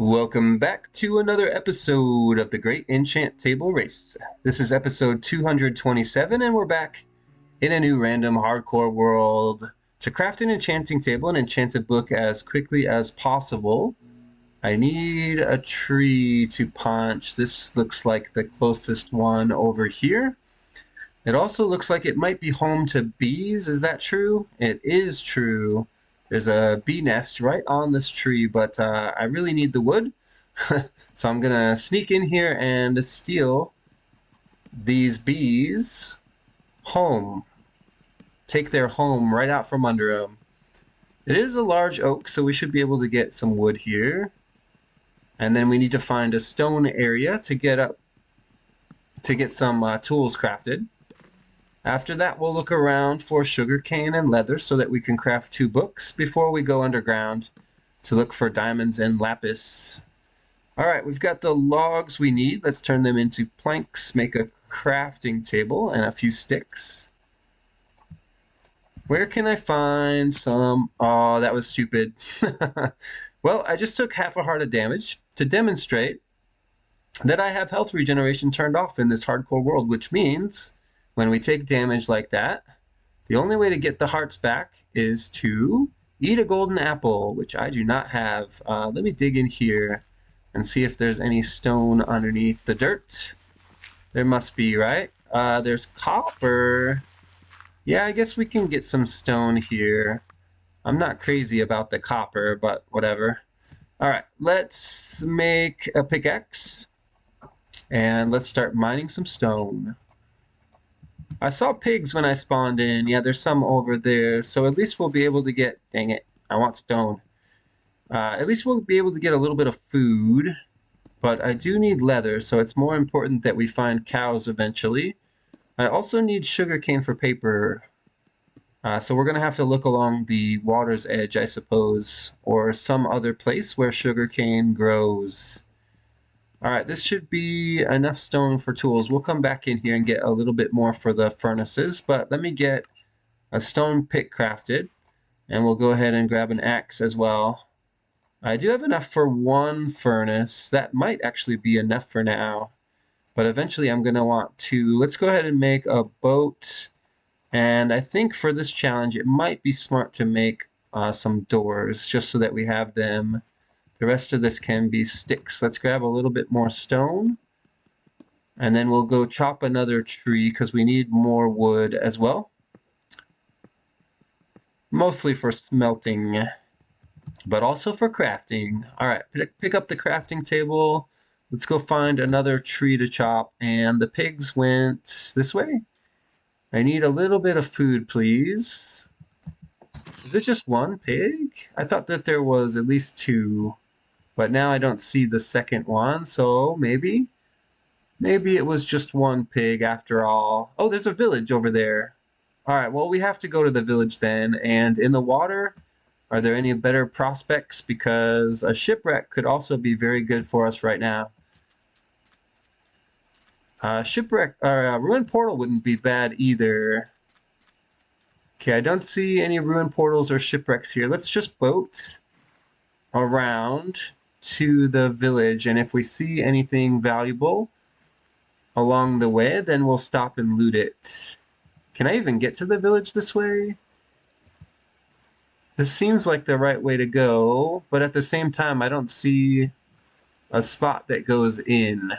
Welcome back to another episode of the Great Enchant Table Race. This is episode 227, and we're back in a new random hardcore world to craft an enchanting table and enchanted book as quickly as possible. I need a tree to punch. This looks like the closest one over here. It also looks like it might be home to bees. Is that true? It is true. There's a bee nest right on this tree, but I really need the wood. So I'm gonna sneak in here and steal these bees home. Take their home right out from under them. It is a large oak, so we should be able to get some wood here. And then we need to find a stone area to get up to get some tools crafted. After that, we'll look around for sugarcane and leather so that we can craft 2 books before we go underground to look for diamonds and lapis. Alright, we've got the logs we need. Let's turn them into planks, make a crafting table, and a few sticks. Where can I find some... Oh, that was stupid. Well, I just took half a heart of damage to demonstrate that I have health regeneration turned off in this hardcore world, which means when we take damage like that, the only way to get the hearts back is to eat a golden apple, which I do not have. Let me dig in here and see if there's any stone underneath the dirt. There must be, right? There's copper. Yeah, I guess we can get some stone here. I'm not crazy about the copper, but whatever. Alright, let's make a pickaxe. And let's start mining some stone. I saw pigs when I spawned in. Yeah, there's some over there. So at least we'll be able to get... Dang it, I want stone. At least we'll be able to get a little bit of food. But I do need leather, so it's more important that we find cows eventually. I also need sugarcane for paper. So we're going to have to look along the water's edge, I suppose. Or some other place where sugarcane grows. Alright, this should be enough stone for tools. We'll come back in here and get a little bit more for the furnaces, but let me get a stone pick crafted, and we'll go ahead and grab an axe as well. I do have enough for 1 furnace. That might actually be enough for now, but eventually I'm going to want 2. Let's go ahead and make a boat, and I think for this challenge it might be smart to make some doors, just so that we have them. The rest of this can be sticks. Let's grab a little bit more stone. And then we'll go chop another tree because we need more wood as well. Mostly for smelting, but also for crafting. Alright, pick up the crafting table. Let's go find another tree to chop. And the pigs went this way. I need a little bit of food, please. Is it just 1 pig? I thought that there was at least 2. But now I don't see the second one, so maybe it was just 1 pig after all. Oh, there's a village over there. Alright, well, we have to go to the village then. And in the water, are there any better prospects? Because a shipwreck could also be very good for us right now. Shipwreck, or a ruined portal wouldn't be bad either. Okay, I don't see any ruined portals or shipwrecks here. Let's just boat around to the village, and if we see anything valuable along the way, then we'll stop and loot it. Can I even get to the village this way? This seems like the right way to go, but at the same time I don't see a spot that goes in.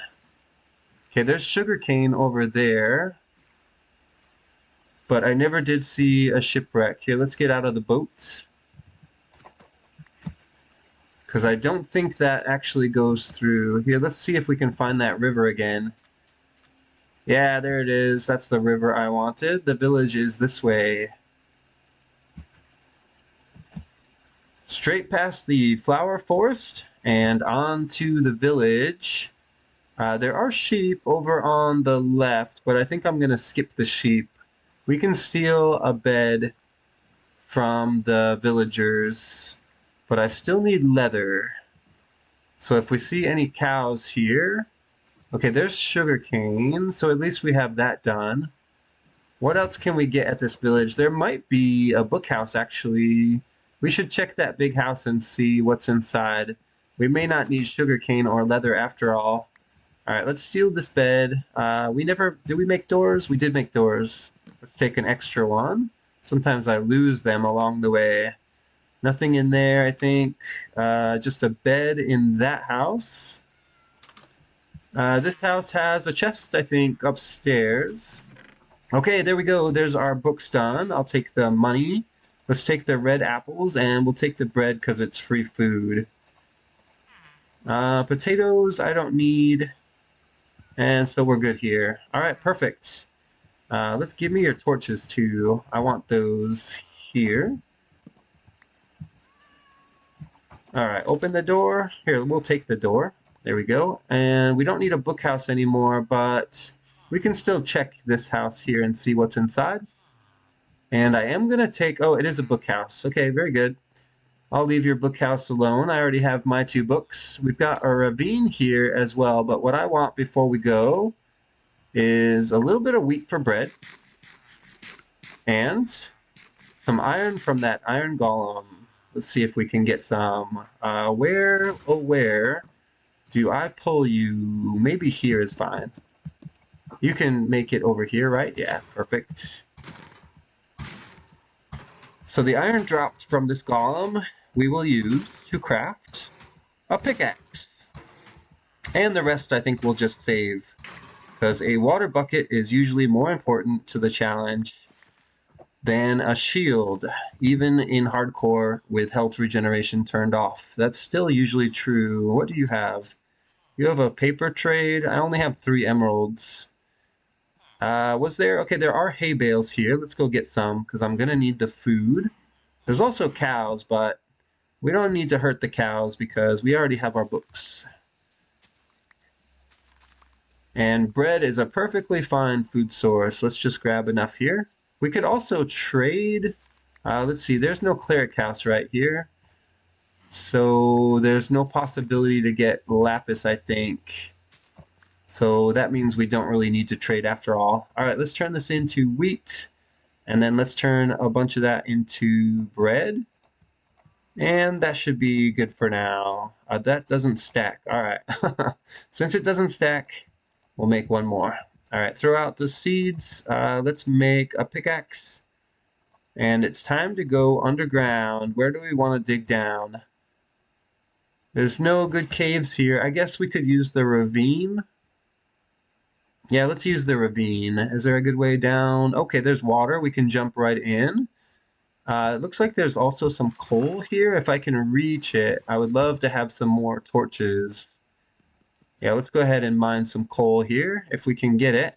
Okay, there's sugarcane over there, but I never did see a shipwreck. Here, let's get out of the boat, because I don't think that actually goes through. Here, let's see if we can find that river again. Yeah, there it is. That's the river I wanted. The village is this way. Straight past the flower forest and on to the village. There are sheep over on the left, but I think I'm going to skip the sheep. We can steal a bed from the villagers, but I still need leather. So if we see any cows here... Okay, there's sugarcane, so at least we have that done. What else can we get at this village? There might be a book house, actually. We should check that big house and see what's inside. We may not need sugarcane or leather after all. All right, let's steal this bed. Did we make doors? We did make doors. Let's take an extra one. Sometimes I lose them along the way. Nothing in there, I think. Just a bed in that house. This house has a chest, I think, upstairs. Okay, there we go. There's our books done. I'll take the money. Let's take the red apples, and we'll take the bread because it's free food. Potatoes, I don't need. And so we're good here. All right, perfect. Let's give me your torches too. I want those here. All right, open the door. Here, we'll take the door. There we go. And we don't need a bookhouse anymore, but we can still check this house here and see what's inside. And I am going to take... Oh, it is a bookhouse. Okay, very good. I'll leave your bookhouse alone. I already have my 2 books. We've got a ravine here as well, but what I want before we go is a little bit of wheat for bread and some iron from that iron golem. Let's see if we can get some. Where do I pull you? Maybe here is fine. You can make it over here, right? Yeah, perfect. So the iron dropped from this golem we will use to craft a pickaxe. And the rest I think we'll just save, because a water bucket is usually more important to the challenge than a shield, even in hardcore with health regeneration turned off. That's still usually true. What do you have? You have a paper trade. I only have 3 emeralds. Was there? Okay, there are hay bales here. Let's go get some, because I'm going to need the food. There's also cows, but we don't need to hurt the cows because we already have our books. And bread is a perfectly fine food source. Let's just grab enough here. We could also trade. Let's see, there's no cleric house right here. So there's no possibility to get lapis, I think. So that means we don't really need to trade after all. All right, let's turn this into wheat. And then let's turn a bunch of that into bread. And that should be good for now. That doesn't stack. All right. Since it doesn't stack, we'll make one more. All right, throw out the seeds. Let's make a pickaxe. And it's time to go underground. Where do we want to dig down? There's no good caves here. I guess we could use the ravine. Yeah, let's use the ravine. Is there a good way down? Okay, there's water. We can jump right in. It looks like there's also some coal here. If I can reach it, I would love to have some more torches. Yeah, let's go ahead and mine some coal here, if we can get it.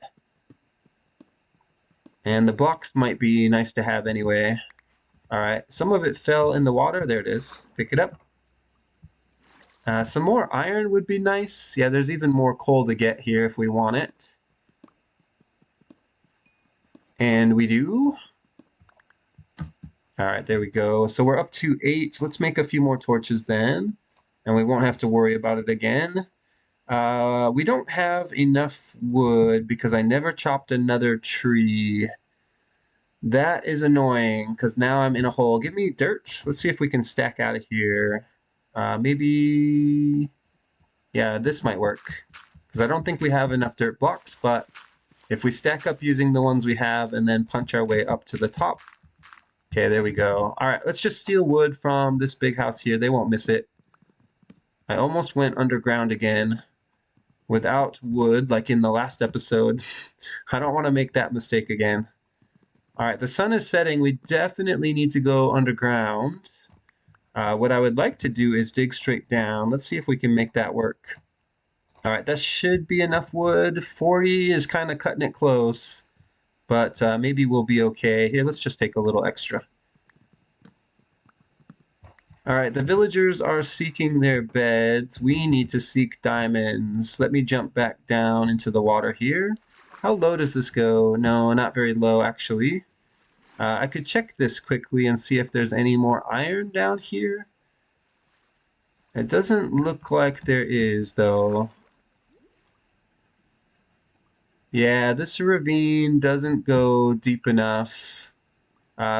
And the blocks might be nice to have anyway. All right, some of it fell in the water. There it is. Pick it up. Some more iron would be nice. Yeah, there's even more coal to get here if we want it. And we do. All right, there we go. So we're up to 8. Let's make a few more torches then, and we won't have to worry about it again. We don't have enough wood because I never chopped another tree. That is annoying because now I'm in a hole. Give me dirt. Let's see if we can stack out of here. Maybe... Yeah, this might work because I don't think we have enough dirt blocks, but if we stack up using the ones we have and then punch our way up to the top. Okay, there we go. All right, let's just steal wood from this big house here. They won't miss it. I almost went underground again without wood, like in the last episode. I don't want to make that mistake again. All right, the sun is setting. We definitely need to go underground. What I would like to do is dig straight down. Let's see if we can make that work. All right, that should be enough wood. 40 is kind of cutting it close, but maybe we'll be okay. Here, let's just take a little extra. All right, the villagers are seeking their beds. We need to seek diamonds. Let me jump back down into the water here. How low does this go? No, not very low, actually. I could check this quickly and see if there's any more iron down here. It doesn't look like there is, though. Yeah, this ravine doesn't go deep enough.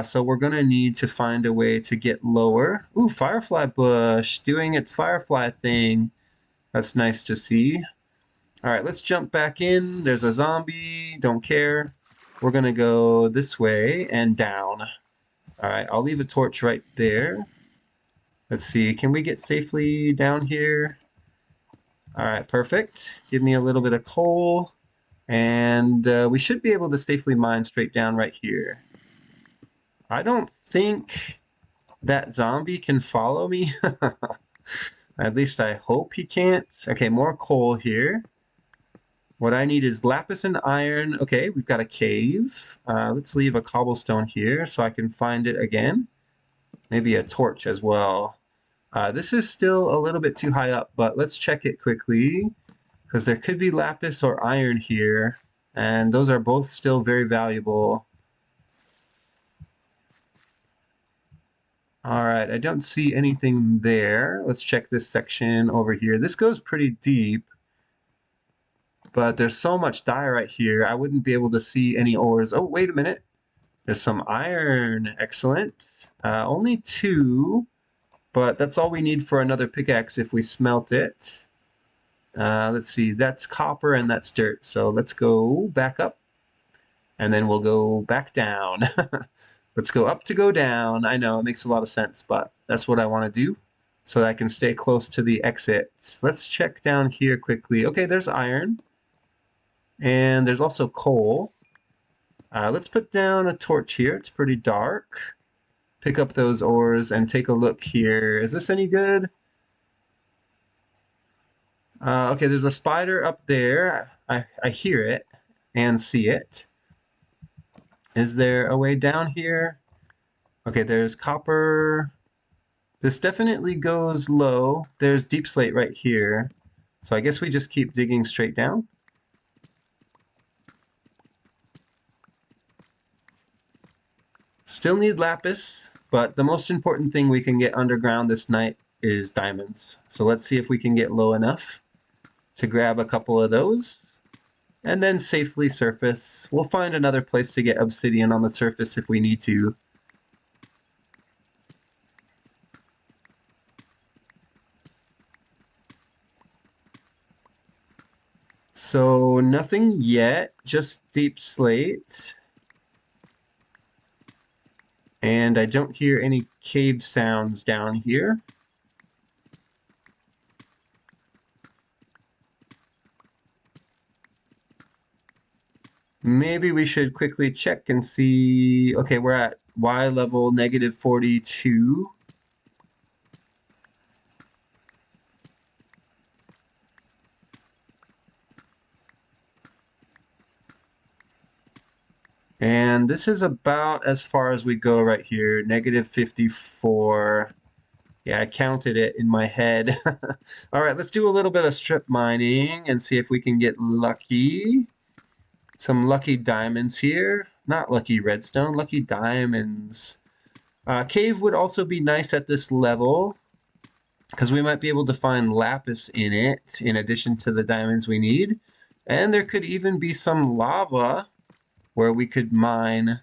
So we're going to need to find a way to get lower. Ooh, firefly bush doing its firefly thing. That's nice to see. All right, let's jump back in. There's a zombie. Don't care. We're going to go this way and down. All right, I'll leave a torch right there. Let's see. Can we get safely down here? All right, perfect. Give me a little bit of coal. And we should be able to safely mine straight down right here. I don't think that zombie can follow me. At least I hope he can't. Okay, more coal here. What I need is lapis and iron. Okay, we've got a cave. Let's leave a cobblestone here so I can find it again. Maybe a torch as well. This is still a little bit too high up, but let's check it quickly because there could be lapis or iron here, and those are both still very valuable. All right, I don't see anything there. Let's check this section over here. This goes pretty deep, but there's so much diorite here, I wouldn't be able to see any ores. Oh, wait a minute. There's some iron. Excellent. Only 2, but that's all we need for another pickaxe if we smelt it. Let's see, that's copper and that's dirt. So let's go back up, and then we'll go back down. Let's go up to go down. I know, it makes a lot of sense, but that's what I want to do so that I can stay close to the exit. Let's check down here quickly. Okay, there's iron. And there's also coal. Let's put down a torch here. It's pretty dark. Pick up those ores and take a look here. Is this any good? Okay, there's a spider up there. I hear it and see it. Is there a way down here? Okay, there's copper. This definitely goes low. There's deep slate right here. So I guess we just keep digging straight down. Still need lapis, but the most important thing we can get underground this night is diamonds. So let's see if we can get low enough to grab a couple of those and then safely surface. We'll find another place to get obsidian on the surface if we need to. So nothing yet, just deep slate. And I don't hear any cave sounds down here. Maybe we should quickly check and see. Okay, we're at Y level -42. And this is about as far as we go right here, -54. Yeah, I counted it in my head. All right, let's do a little bit of strip mining and see if we can get lucky. Some lucky diamonds here. Not lucky redstone, lucky diamonds. Cave would also be nice at this level because we might be able to find lapis in it in addition to the diamonds we need. And there could even be some lava where we could mine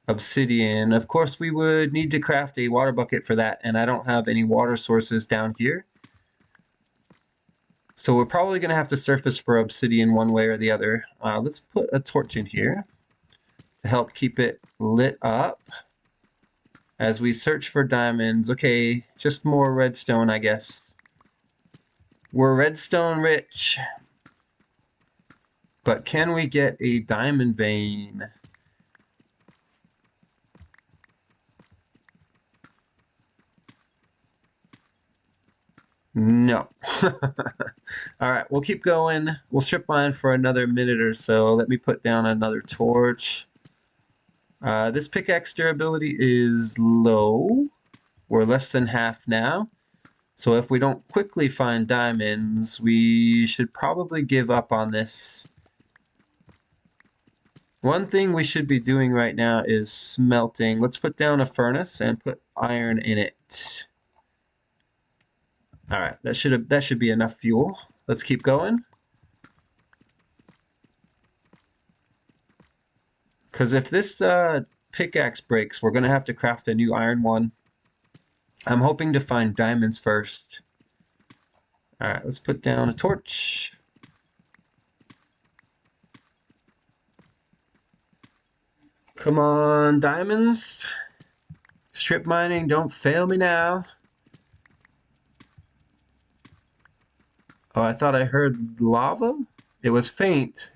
obsidian. Of course, we would need to craft a water bucket for that, and I don't have any water sources down here. So we're probably going to have to surface for obsidian one way or the other. Let's put a torch in here to help keep it lit up as we search for diamonds. Okay, just more redstone, I guess. We're redstone rich. But can we get a diamond vein? No. All right, we'll keep going. We'll strip mine for another minute or so. Let me put down another torch. This pickaxe durability is low. We're less than half now. So if we don't quickly find diamonds, we should probably give up on this. One thing we should be doing right now is smelting. Let's put down a furnace and put iron in it. All right, that should be enough fuel. Let's keep going. Because if this pickaxe breaks, we're going to have to craft a new iron one. I'm hoping to find diamonds first. All right, let's put down a torch. Come on, diamonds. Strip mining, don't fail me now. Oh, I thought I heard lava? It was faint,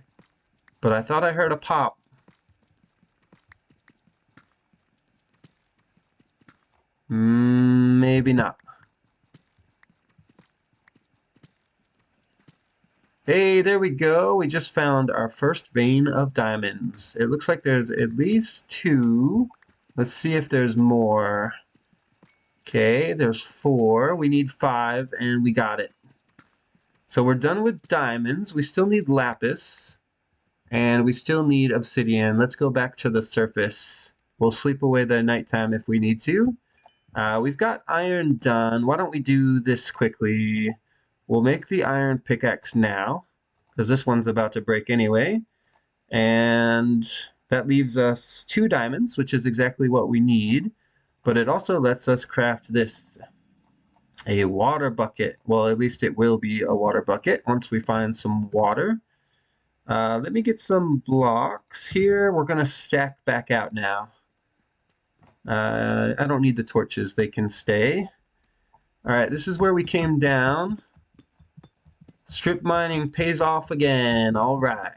but I thought I heard a pop. Maybe not. Hey, there we go. We just found our first vein of diamonds. It looks like there's at least 2. Let's see if there's more. Okay, there's 4. We need 5, and we got it. So we're done with diamonds. We still need lapis, and we still need obsidian. Let's go back to the surface. We'll sleep away the nighttime if we need to. We've got iron done. Why don't we do this quickly? We'll make the iron pickaxe now, because this one's about to break anyway. And that leaves us 2 diamonds, which is exactly what we need. But it also lets us craft this, a water bucket. Well, at least it will be a water bucket once we find some water. Let me get some blocks here. We're going to stack back out now. I don't need the torches. They can stay. All right, this is where we came down. Strip mining pays off again. All right.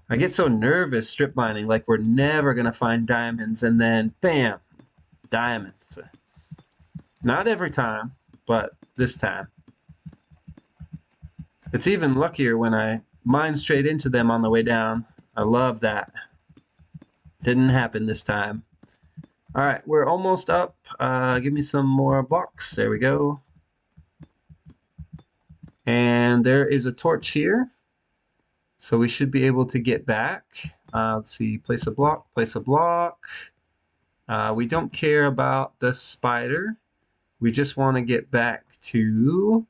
I get so nervous strip mining, like we're never going to find diamonds, and then bam, diamonds. Not every time, but this time. It's even luckier when I mine straight into them on the way down. I love that. Didn't happen this time. All right, we're almost up. Give me some more blocks. There we go. And there is a torch here. So we should be able to get back. Let's see, place a block, place a block. We don't care about the spider. We just want to get back to...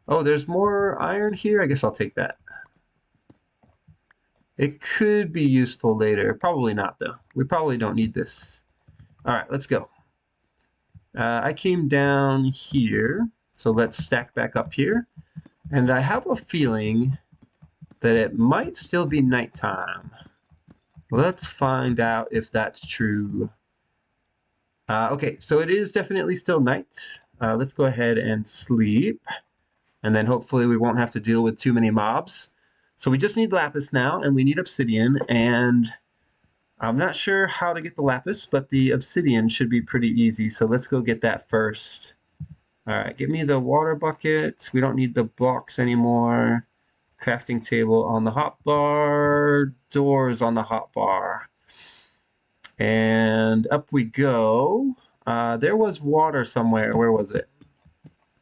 Oh, there's more iron here? I guess I'll take that. It could be useful later. Probably not, though. We probably don't need this. All right, let's go. I came down here, so let's stack back up here. And I have a feeling that it might still be nighttime. Let's find out if that's true. Okay, so it is definitely still night. Let's go ahead and sleep. And then hopefully we won't have to deal with too many mobs. So we just need lapis now, and we need obsidian. And I'm not sure how to get the lapis, but the obsidian should be pretty easy. So let's go get that first. All right, give me the water bucket. We don't need the blocks anymore. Crafting table on the hotbar. Doors on the hotbar. And up we go. There was water somewhere. Where was it?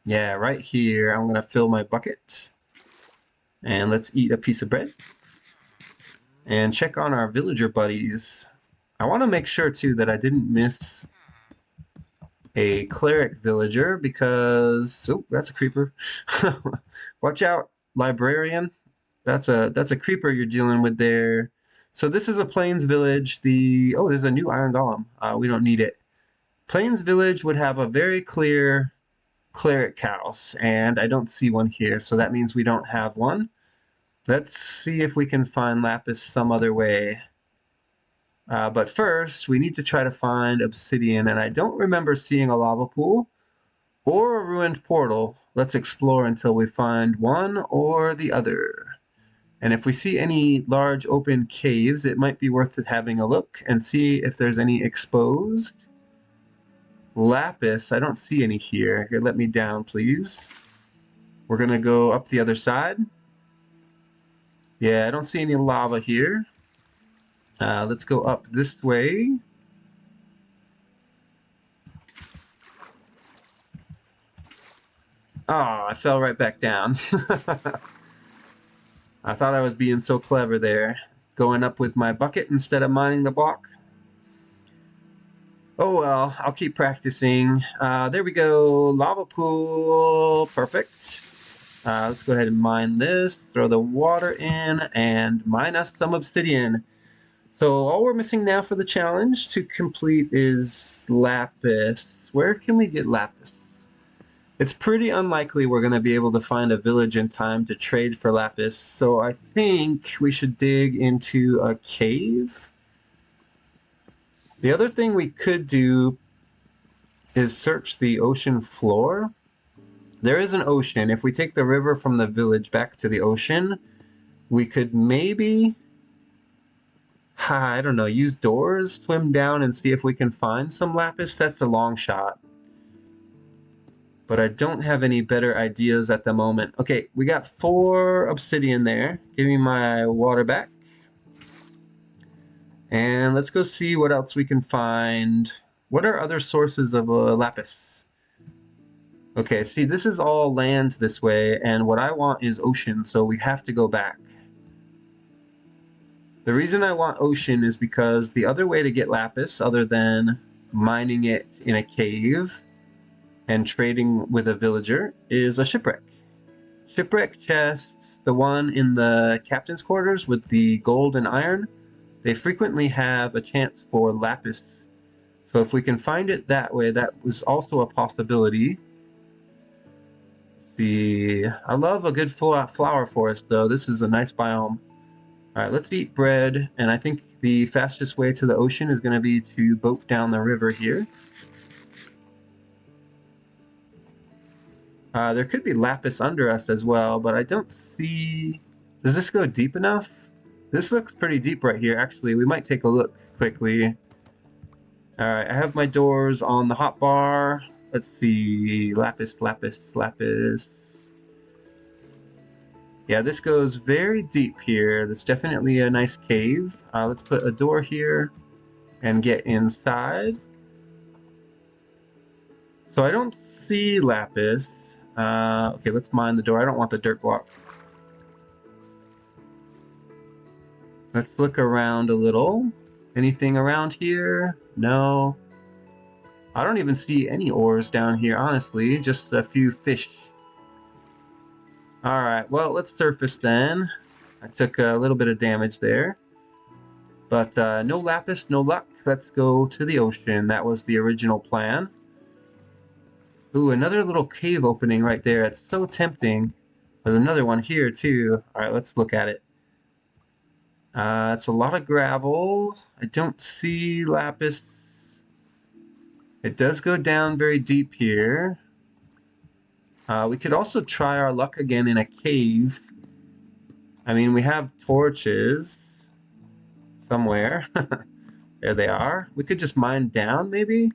Yeah, right here. I'm going to fill my bucket. And let's eat a piece of bread. And check on our villager buddies. I want to make sure, too, that I didn't miss a cleric villager because... Oh, that's a creeper. Watch out, librarian. That's a creeper you're dealing with there. So this is a plains village. Oh, there's a new iron golem. We don't need it. Plains village would have a very clear cleric house, and I don't see one here, so that means we don't have one. Let's see if we can find lapis some other way. But first, we need to try to find obsidian, and I don't remember seeing a lava pool or a ruined portal. Let's explore until we find one or the other. And if we see any large open caves, it might be worth having a look and see if there's any exposed. Lapis, I don't see any here. Here, let me down, please. We're going to go up the other side. Yeah, I don't see any lava here. Let's go up this way. Oh, I fell right back down. I thought I was being so clever there, going up with my bucket instead of mining the block. Oh well, I'll keep practicing. There we go, lava pool, perfect. Let's go ahead and mine this, throw the water in, and mine us some obsidian. So all we're missing now for the challenge to complete is lapis. Where can we get lapis? It's pretty unlikely we're going to be able to find a village in time to trade for lapis, so I think we should dig into a cave. The other thing we could do is search the ocean floor. There is an ocean. If we take the river from the village back to the ocean, we could maybe, I don't know, use doors, swim down and see if we can find some lapis. That's a long shot. But I don't have any better ideas at the moment. Okay, we got 4 obsidian there. Give me my water back. And let's go see what else we can find. What are other sources of lapis? Okay, see, this is all land this way, and what I want is ocean, so we have to go back. The reason I want ocean is because the other way to get lapis, other than mining it in a cave and trading with a villager, is a shipwreck. Shipwreck chests, the one in the captain's quarters with the gold and iron, they frequently have a chance for lapis. So if we can find it that way, that was also a possibility. Let's see, I love a good flower forest though. This is a nice biome. All right, let's eat bread, and I think the fastest way to the ocean is going to be to boat down the river here. There could be lapis under us as well, but I don't see... Does this go deep enough? This looks pretty deep right here, actually. We might take a look quickly. Alright, I have my doors on the hotbar. Let's see... Lapis, lapis, lapis... Yeah, this goes very deep here. That's definitely a nice cave. Let's put a door here and get inside. So I don't see lapis. Okay, let's mine the door. I don't want the dirt block. Let's look around a little. Anything around here? No. I don't even see any ores down here, honestly. Just a few fish. Alright, well, let's surface then. I took a little bit of damage there. But no lapis, no luck. Let's go to the ocean. That was the original plan. Ooh, another little cave opening right there. It's so tempting. There's another one here, too. Alright, let's look at it. It's a lot of gravel. I don't see lapis. It does go down very deep here. We could also try our luck again in a cave. I mean, we have torches somewhere. There they are. We could just mine down, maybe?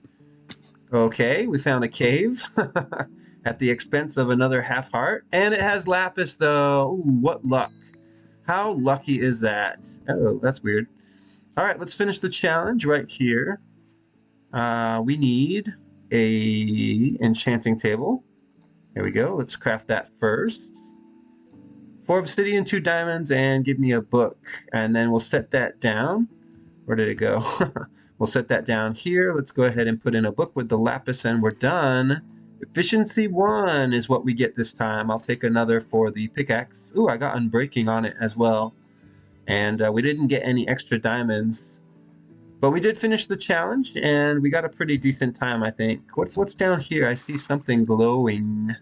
Okay, we found a cave at the expense of another half heart. And it has lapis, though. Ooh, what luck. How lucky is that? Oh, that's weird. All right, let's finish the challenge right here. We need a enchanting table. There we go. Let's craft that first. 4 obsidian, 2 diamonds, and give me a book. And then we'll set that down. Where did it go? We'll set that down here. Let's go ahead and put in a book with the lapis, and we're done. Efficiency 1 is what we get this time. I'll take another for the pickaxe. Ooh, I got unbreaking on it as well. And we didn't get any extra diamonds. But we did finish the challenge, and we got a pretty decent time, I think. What's down here? I see something glowing.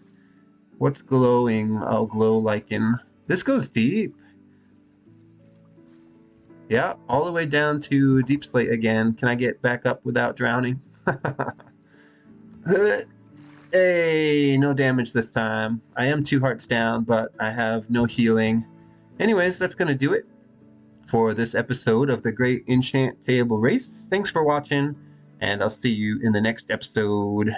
What's glowing? Oh, glow lichen. This goes deep. Yeah, all the way down to deep slate again. Can I get back up without drowning? Hey, no damage this time. I am 2 hearts down, but I have no healing. Anyways, that's going to do it for this episode of the Great Enchant Table Race. Thanks for watching, and I'll see you in the next episode.